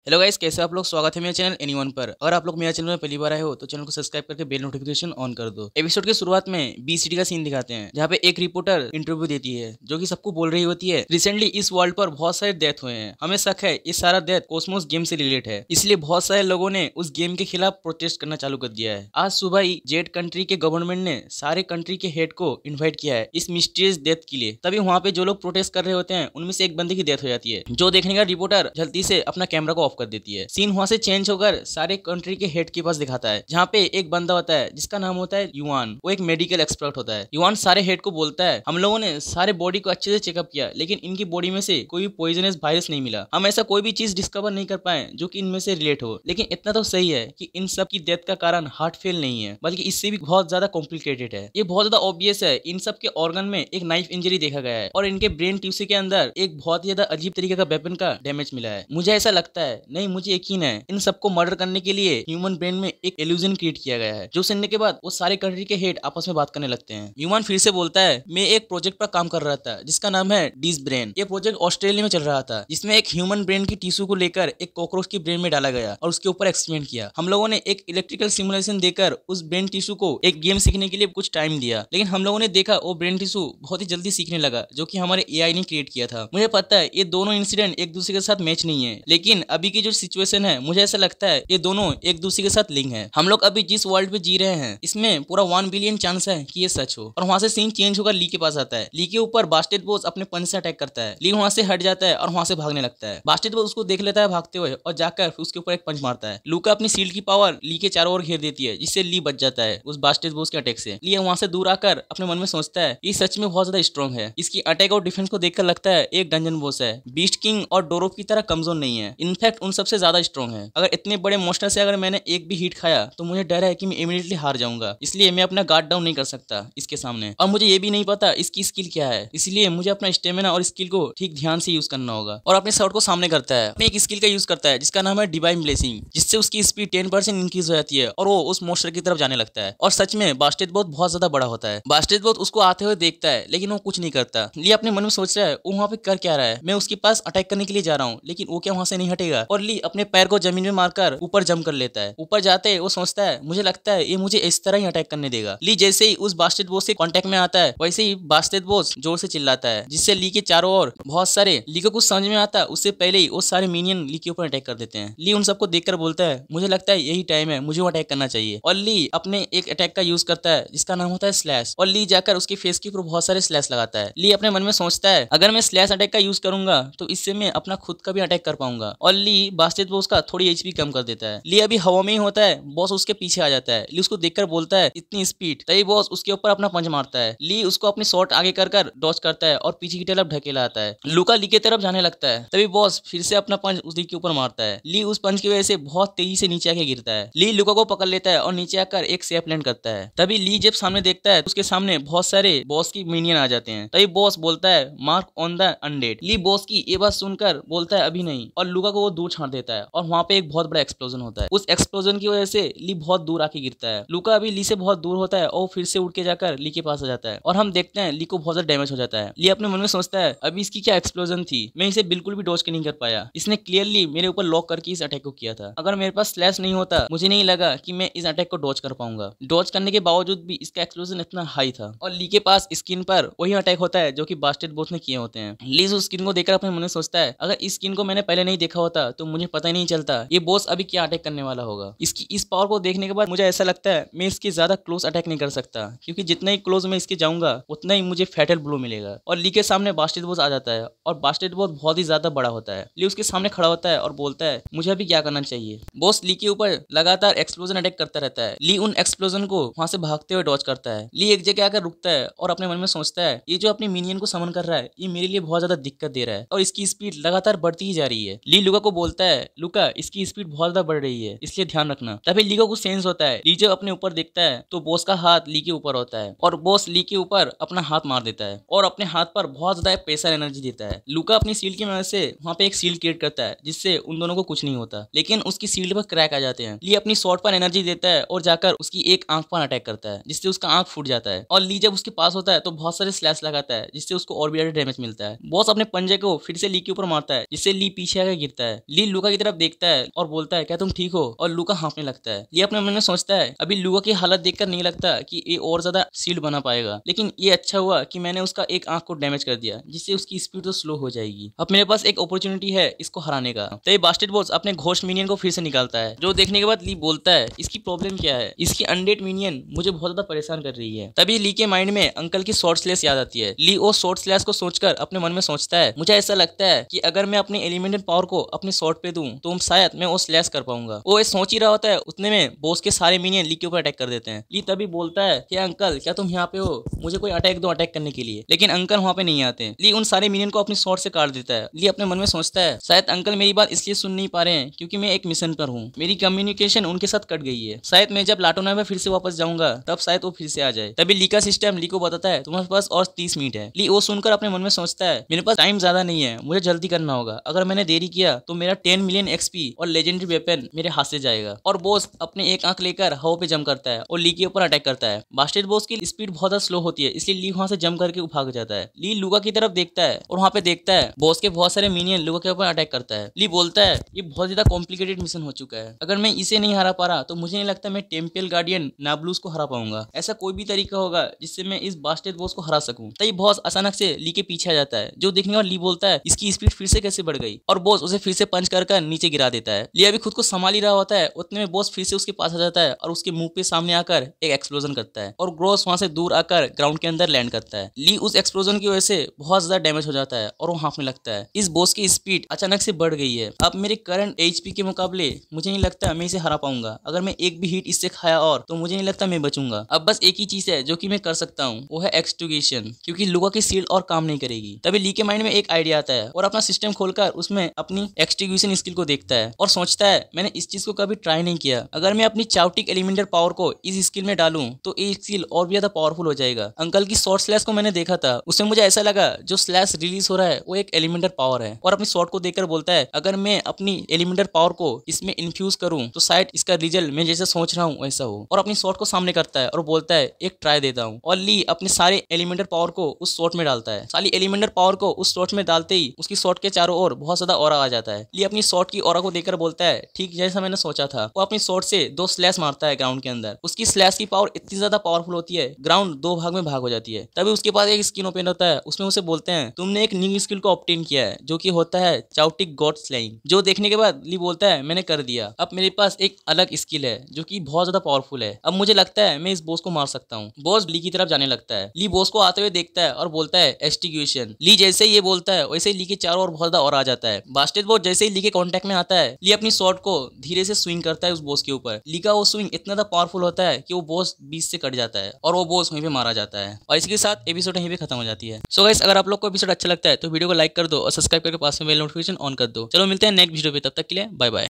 Hello guys, कैसे आप लोग। स्वागत है मेरे चैनल एनीवन पर। अगर आप लोग मेरे चैनल में पहली बार आए हो तो चैनल को सब्सक्राइब करके बेल नोटिफिकेशन ऑन कर दो। एपिसोड की शुरुआत में बीसीटी का सीन दिखाते हैं, जहाँ पे एक रिपोर्टर इंटरव्यू देती है, जो कि सबको बोल रही होती है रिसेंटली इस वर्ल्ड पर बहुत सारे डेथ हुए हैं। हमें शक है ये सारा डेथ कॉस्मोस गेम से रिलेट है, इसलिए बहुत सारे लोगों ने उस गेम के खिलाफ प्रोटेस्ट करना चालू कर दिया है। आज सुबह ही जेड कंट्री के गवर्नमेंट ने सारे कंट्री के हेड को इन्वाइट किया है इस मिस्टीरियस डेथ के लिए। तभी वहाँ पे जो लोग प्रोटेस्ट कर रहे होते हैं उनमें से एक बंदे की डेथ हो जाती है, जो देखने का रिपोर्टर जल्दी से अपना कैमरा को ऑफ कर देती है। सीन वहां से चेंज होकर सारे कंट्री के हेड के पास दिखाता है, जहाँ पे एक बंदा होता है जिसका नाम होता है युआन। वो एक मेडिकल एक्सपर्ट होता है। युआन सारे हेड को बोलता है, हम लोगों ने सारे बॉडी को अच्छे से चेकअप किया, लेकिन इनकी बॉडी में से कोई भी पॉइजनस वायरस नहीं मिला। हम ऐसा कोई भी चीज डिस्कवर नहीं कर पाए जो कि इनमें से रिलेट हो। लेकिन इतना तो सही है कि इन सब की डेथ का कारण हार्ट फेल नहीं है, बल्कि इससे भी बहुत ज्यादा कॉम्प्लिकेटेड है। ये बहुत ज्यादा ऑब्वियस है। इन सब के ऑर्गन में एक नाइफ इंजरी देखा गया है और इनके ब्रेन टिश्यू के अंदर एक बहुत ही ज्यादा अजीब तरीके का वेपन का डैमेज मिला है। मुझे ऐसा लगता है, नहीं मुझे यकीन है, इन सबको मर्डर करने के लिए ह्यूमन ब्रेन में एक इल्यूजन क्रिएट किया गया है, जो सुनने के बाद वो सारे कंट्री के हेड आपस में बात करने लगते हैं। ह्यूमन फिर से बोलता है, मैं एक प्रोजेक्ट पर काम कर रहा था जिसका नाम है डिस ब्रेन। ये प्रोजेक्ट ऑस्ट्रेलिया में चल रहा था, जिसमें एक ह्यूमन ब्रेन की टिश्यू को लेकर एक कॉकरोच की ब्रेन में डाला गया और उसके ऊपर एक्सपेरिमेंट किया। हम लोगों ने एक इलेक्ट्रिकल सिमुलेशन देकर उस ब्रेन टिश्यू को एक गेम सीखने के लिए कुछ टाइम दिया, लेकिन हम लोगों ने देखा वो ब्रेन टिश्यू बहुत ही जल्दी सीखने लगा, जो कि हमारे एआई ने क्रिएट किया था। मुझे पता है ये दोनों इंसिडेंट एक दूसरे के साथ मैच नहीं है, लेकिन अभी की जो सिचुएशन है मुझे ऐसा लगता है ये दोनों एक दूसरे के साथ लिंक है। हम लोग अभी जिस वर्ल्ड पे जी रहे हैं इसमें पूरा 1 बिलियन चांस है कि ये सच हो। और वहां से सीन चेंज होकर ली के पास आता है। ली के ऊपर बास्टेड बॉस अपने पंच से अटैक करता है। ली वहां से हट जाता है और वहां से भागने लगता है। बास्टेड बॉस उसको देख लेता है भागते हुए और जाकर उसके ऊपर एक पंच मारता है। लूका अपनी शील्ड की पावर ली के चारों ओर घेर देती है, जिससे ली बच जाता है उस बास्टेड बॉस के अटैक से। ली वहां से दूर आकर अपने मन में सोचता है ये सच में बहुत ज्यादा स्ट्रॉन्ग है। इसकी अटैक और डिफेंस को देखकर लगता है एक डंजन बॉस है, बीस्ट किंग और डोरोफ की तरह कमजोर नहीं है, इनफैक्ट उन सबसे ज्यादा स्ट्रॉन्ग है। अगर इतने बड़े मोस्टर से अगर मैंने एक भी हिट खाया तो मुझे डर है कि मैं इमीडिएटली हार जाऊंगा, इसलिए मैं अपना गार्ड डाउन नहीं कर सकता इसके सामने। और मुझे ये भी नहीं पता इसकी स्किल क्या है, इसलिए मुझे अपना स्टेमिना और स्किल को ठीक ध्यान से यूज करना होगा। और अपने शॉट को सामने करता है। अपने एक स्किल का यूज करता है जिसका नाम है डिवाइन ब्लेसिंग, जिससे उसकी स्पीड 10% इंक्रीज हो जाती है और वो उस मोस्टर की तरफ जाने लगता है। और सच में बास्टेड बहुत ज्यादा बड़ा होता है। बास्टेड उसको आते हुए देखता है, लेकिन वो कुछ नहीं करता। ली अपने मन में सोच रहा है वो वहाँ पे कर क्या रहा है, मैं उसके पास अटैक करने के लिए जा रहा हूँ, लेकिन वो क्या वहां से नहीं हटेगा। और ली अपने पैर को जमीन में मारकर ऊपर जंप कर लेता है। ऊपर जाते वो सोचता है मुझे लगता है ये मुझे इस तरह ही अटैक करने देगा। ली जैसे ही उस बास्टेड बॉस से कांटेक्ट में आता है, वैसे ही बास्टेड बॉस जोर से चिल्लाता है, जिससे ली के चारों ओर बहुत सारे, ली को कुछ समझ में आता है उससे पहले ही वो सारे मिनियन ली के ऊपर अटैक कर देते हैं। ली उन सबको देखकर बोलता है मुझे लगता है यही टाइम है, मुझे वो अटैक करना चाहिए। और ली अपने एक अटैक का यूज करता है जिसका नाम होता है स्लैश। और ली जाकर उसके फेस के ऊपर बहुत सारे स्लैश लगाता है। ली अपने मन में सोचता है अगर मैं स्लैश अटैक का यूज करूंगा तो इससे मैं अपना खुद का भी अटैक कर पाऊंगा। और ली बास्टेड बॉस का थोड़ी एचपी कम कर देता है। ली अभी हवा में ही होता है, बॉस उसके पीछे आ जाता है। ली उसको देखकर बोलता है इतनी स्पीड, तभी बॉस उसके ऊपर अपना पंच मारता है। ली उसको अपनी शॉट आगे कर डॉज करता है और पीछे की तरफ ढकेला आता है। लूका ली की तरफ जाने लगता है, तभी बॉस फिर से अपना पंच उसी के ऊपर मारता है। ली उस पंच की वजह से बहुत तेजी से नीचे आके गिरता है। ली लूका को पकड़ लेता है और नीचे आकर एक सेफ लैंड करता है। तभी ली जब सामने देखता है उसके सामने बहुत सारे बॉस की मिनियन आ जाते हैं। तभी बॉस बोलता है मार्क ऑन द अनडेड। ली बॉस की ये बात सुनकर बोलता है अभी नहीं, और लूका को वो दूर छाड़ देता है और वहां पे एक बहुत बड़ा एक्सप्लोजन होता है। उस एक्सप्लोजन की वजह से ली बहुत दूर आके गिरता है। लूका अभी ली से बहुत दूर होता है और फिर से उड़ के जाकर ली के पास आ जाता है और हम देखते हैं ली को बहुत ज्यादा डैमेज हो जाता है। ली अपने मन में सोचता है अभी इसकी क्या एक्सप्लोजन थी, मैं इसे बिल्कुल भी डॉज के नहीं कर पाया। इसने क्लियरली मेरे ऊपर लॉक करके इस अटैक को किया था। अगर मेरे पास स्लैश नहीं होता मुझे नहीं लगा कि मैं इस अटैक को डॉज कर पाऊंगा। डॉज करने के बावजूद भी इसका एक्सप्लोजन इतना हाई था। और ली के पास स्किन पर वही अटैक होता है जो कि बास्टेड बॉस ने किए होते हैं। ली उस स्किन को देखकर अपने मन में सोचता है अगर इस स्किन को मैंने पहले नहीं देखा होता तो मुझे पता ही नहीं चलता ये बॉस अभी क्या अटैक करने वाला होगा। इसकी इस पावर को देखने के बाद मुझे ऐसा लगता है मैं इसके ज्यादा क्लोज अटैक नहीं कर सकता, क्योंकि जितना ही क्लोज मैं इसके जाऊंगा उतना ही मुझे फैटल ब्लो मिलेगा। और ली के सामने बास्टेड बॉस आ जाता है और बास्टेड बॉस बहुत ही ज्यादा बड़ा होता है। ली उसके सामने खड़ा होता है और बोलता है मुझे अभी क्या करना चाहिए। बॉस ली के ऊपर लगातार एक्सप्लोजन अटैक करता रहता है। ली उन एक्सप्लोजन को वहां से भागते हुए डॉज करता है। ली एक जगह आकर रुकता है और अपने मन में सोचता है ये जो अपने मिनियन को समन कर रहा है ये मेरे लिए बहुत ज्यादा दिक्कत दे रहा है और इसकी स्पीड लगातार बढ़ती ही जा रही है। ली लुका को बोलता है लुका इसकी स्पीड बहुत ज्यादा बढ़ रही है, इसलिए ध्यान रखना। तभी ली को कुछ सेंस होता है। ली जब अपने ऊपर देखता है तो बॉस का हाथ ली के ऊपर होता है और बॉस ली के ऊपर अपना हाथ मार देता है और अपने हाथ पर बहुत ज्यादा प्रेशर एनर्जी देता है। लुका अपनी शील्ड की मदद से वहां पे एक शील्ड क्रिएट करता है जिससे उन दोनों को कुछ नहीं होता, लेकिन उसकी शील्ड पर क्रैक आ जाते हैं। ली अपनी शॉट पर एनर्जी देता है और जाकर उसकी एक आंख पर अटैक करता है जिससे उसका आंख फूट जाता है। और ली जब उसके पास होता है तो बहुत सारे स्लैश लगाता है जिससे उसको और भी ज्यादा डैमेज मिलता है। बॉस अपने पंजे को फिर से ली के ऊपर मारता है जिससे ली पीछे आकर गिरता है। ली लूका की तरफ देखता है और बोलता है क्या तुम ठीक हो, और लूका हाँफने लगता है। ली अपने मन में सोचता है अभी लूका की हालत देखकर नहीं लगता कि ये और ज्यादा शील्ड बना पाएगा, लेकिन ये अच्छा हुआ कि मैंने उसका एक आंख को डैमेज कर दिया, जिससे उसकी स्पीड तो स्लो हो जाएगी। अब मेरे पास एक अपॉर्चुनिटी है इसको हराने का। तो ये बास्टेड बॉस अपने घोस्ट मिनियन को फिर से निकालता है, जो देखने के बाद ली बोलता है इसकी प्रॉब्लम क्या है, इसकी अनडेड मिनियन मुझे बहुत ज्यादा परेशान कर रही है। तभी ली के माइंड में अंकल की शॉर्ट स्लैश याद आती है। ली वो शॉर्ट स्लैश को सोचकर अपने मन में सोचता है मुझे ऐसा लगता है कि अगर मैं अपने एलिमेंटल पावर को अपने शॉर्ट पे दूं तो शायद मैं वो स्लैश कर पाऊंगा। वो सोच ही रहा होता है, उतने में बॉस के सारे मिनियन ली के ऊपर अटैक कर देते हैं। ली तभी बोलता है कि अंकल क्या तुम यहाँ पे हो, मुझे कोई अटैक दो अटैक करने के लिए, लेकिन अंकल वहाँ पे नहीं आते। ली उन सारे मिनियन को अपनी शॉर्ट से काट देता है। ली अपने मन में सोचता है शायद अंकल मेरी बात इसलिए सुन नहीं पा रहे हैं क्योंकि मैं एक मिशन पर हूँ, मेरी कम्युनिकेशन उनके साथ कट गई है। शायद मैं जब लाटोना में फिर से वापस जाऊंगा तब शायद वो फिर से आ जाए। तभी ली का सिस्टम ली को बताता है तुम्हारे पास और 30 मिनट है। ली वो सुनकर अपने मन में सोचता है मेरे पास टाइम ज्यादा नहीं है, मुझे जल्दी करना होगा, अगर मैंने देरी किया तो मेरा 10 मिलियन एक्सपी और लेजेंडरी वेपन मेरे हाथ से जाएगा। और बॉस अपने एक आंख लेकर हवा पे जंप करता है और ली के ऊपर अटैक करता है। बास्टेड बॉस की स्पीड बहुत ज्यादा स्लो होती है, इसलिए ली वहां से जंप करके भाग जाता है। ली लूका की तरफ देखता है और वहां पे देखता है बॉस के बहुत सारे मिनियन लूका के ऊपर अटैक करता है। ली बोलता है ये बहुत ज्यादा कॉम्प्लिकेटेड मिशन हो चुका है, अगर मैं इसे नहीं हरा पा रहा तो मुझे नहीं लगता मैं टेम्पल गार्डियन नाब्लूस को हरा पाऊंगा। ऐसा कोई भी तरीका होगा जिससे मैं इस बास्टेड बॉस को हरा सकूं। तभी बॉस अचानक से ली के पीछे आ जाता है, जो देखने का ली बोलता है इसकी स्पीड फिर से कैसे बढ़ गई, और बॉस उसे फिर से पंच कर नीचे गिरा देता है। ली अभी खुद को संभाल ही रहा होता है, उतने में बॉस फिर से उसके पास आ जाता है और उसके मुंह पे सामने आकर एक एक्सप्लोजन करता है और ग्रोस वहां से दूर आकर ग्राउंड के अंदर लैंड करता है। ली उस एक्सप्लोजन की वजह से बहुत ज्यादा डैमेज हो जाता है और वो हाँफने लगता है। इस बॉस की स्पीड अचानक से बढ़ गई है, अब मेरे करंट एचपी के मुकाबले मुझे नहीं लगता मैं इसे हरा पाऊंगा। अगर मैं एक भी हिट इससे खाया और तो मुझे नहीं लगता मैं बचूंगा। अब बस एक ही चीज है जो कि मैं कर सकता हूँ, वो है एक्सट्यूगेशन, क्योंकि लूका की शील्ड और काम नहीं करेगी। तभी ली के माइंड में एक आइडिया आता है और अपना सिस्टम खोलकर उसमें अपनी एक्सट्यूगेशन स्किल को देखता है और सोचता है मैंने इस चीज को कभी ट्राई नहीं किया, अगर मैं अपनी चाउटिक एलिमेंटल पावर को इस स्किल में डालूं तो ये स्किल और भी ज्यादा पावरफुल हो जाएगा। अंकल की शॉर्ट स्लैश को मैंने देखा था, उसमें मुझे ऐसा लगा जो स्लैश रिलीज हो रहा है वो एक एलिमेंटल पावर है, और अपनी शॉर्ट को देखकर बोलता है अगर मैं अपनी एलिमेंटल पावर को इसमें इन्फ्यूज करूं तो शायद इसका रिजल्ट मैं जैसे सोच रहा हूँ वैसा हो, और अपनी शॉर्ट को सामने करता है और बोलता है एक ट्राई देता हूँ। और ली अपने सारे एलिमेंटल पावर को उस शॉर्ट में डालता है। सारी एलिमेंटल पावर को उस शॉर्ट में डालते ही उसकी शॉर्ट के चारों ओर बहुत ज्यादा ऑरा आ जाता है। ली अपनी शॉर्ट की ऑरा को देखकर बोलता है ठीक जैसा मैंने सोचा था। वो अपनी शॉर्ट से 2 स्लैश मारता है ग्राउंड के अंदर, उसकी स्लैश की पावर इतनी ज्यादा पावरफुल होती है ग्राउंड 2 भाग में भाग हो जाती है। तभी उसके पास एक स्किन ओपन होता है, उसमें उसे बोलते हैं तुमने एक न्यू स्किल को ऑब्टेन किया है जो कि होता है चाउटिक गॉड स्लेइंग, जो देखने के बाद ली बोलता है मैंने कर दिया, अब मेरे पास एक अलग स्किल है जो कि बहुत ज्यादा पावरफुल है, अब मुझे लगता है मैं इस बॉस को मार सकता हूँ। बॉस ली की तरफ जाने लगता है। ली बॉस को आते हुए देखता है और बोलता है एक्सट्यूगेशन। ली जैसे ही ये बोलता है वैसे ही ली के चारों ओर बहुत ज्यादा और आ जाता है। बास्टेड बॉस जैसे ही ली के कांटेक्ट में आता है, ली अपनी शॉट को धीरे से स्विंग करता है उस बॉस के ऊपर। ली का वो स्विंग इतना ज्यादा पावरफुल होता है कि वो बॉस बीच से कट जाता है और वो बॉस वहीं पे मारा जाता है, और इसके साथ एपिसोड यहीं पे खत्म हो जाती है। सो गाइस, अगर आप लोग को एपिसोड अच्छा लगता है तो वीडियो को लाइक कर दो और सब्सक्राइब करके पास में बेल नोटिफिकेशन ऑन कर दो। चलो मिलते हैं नेक्स्ट वीडियो पे, तब तक के लिए बाय बाय।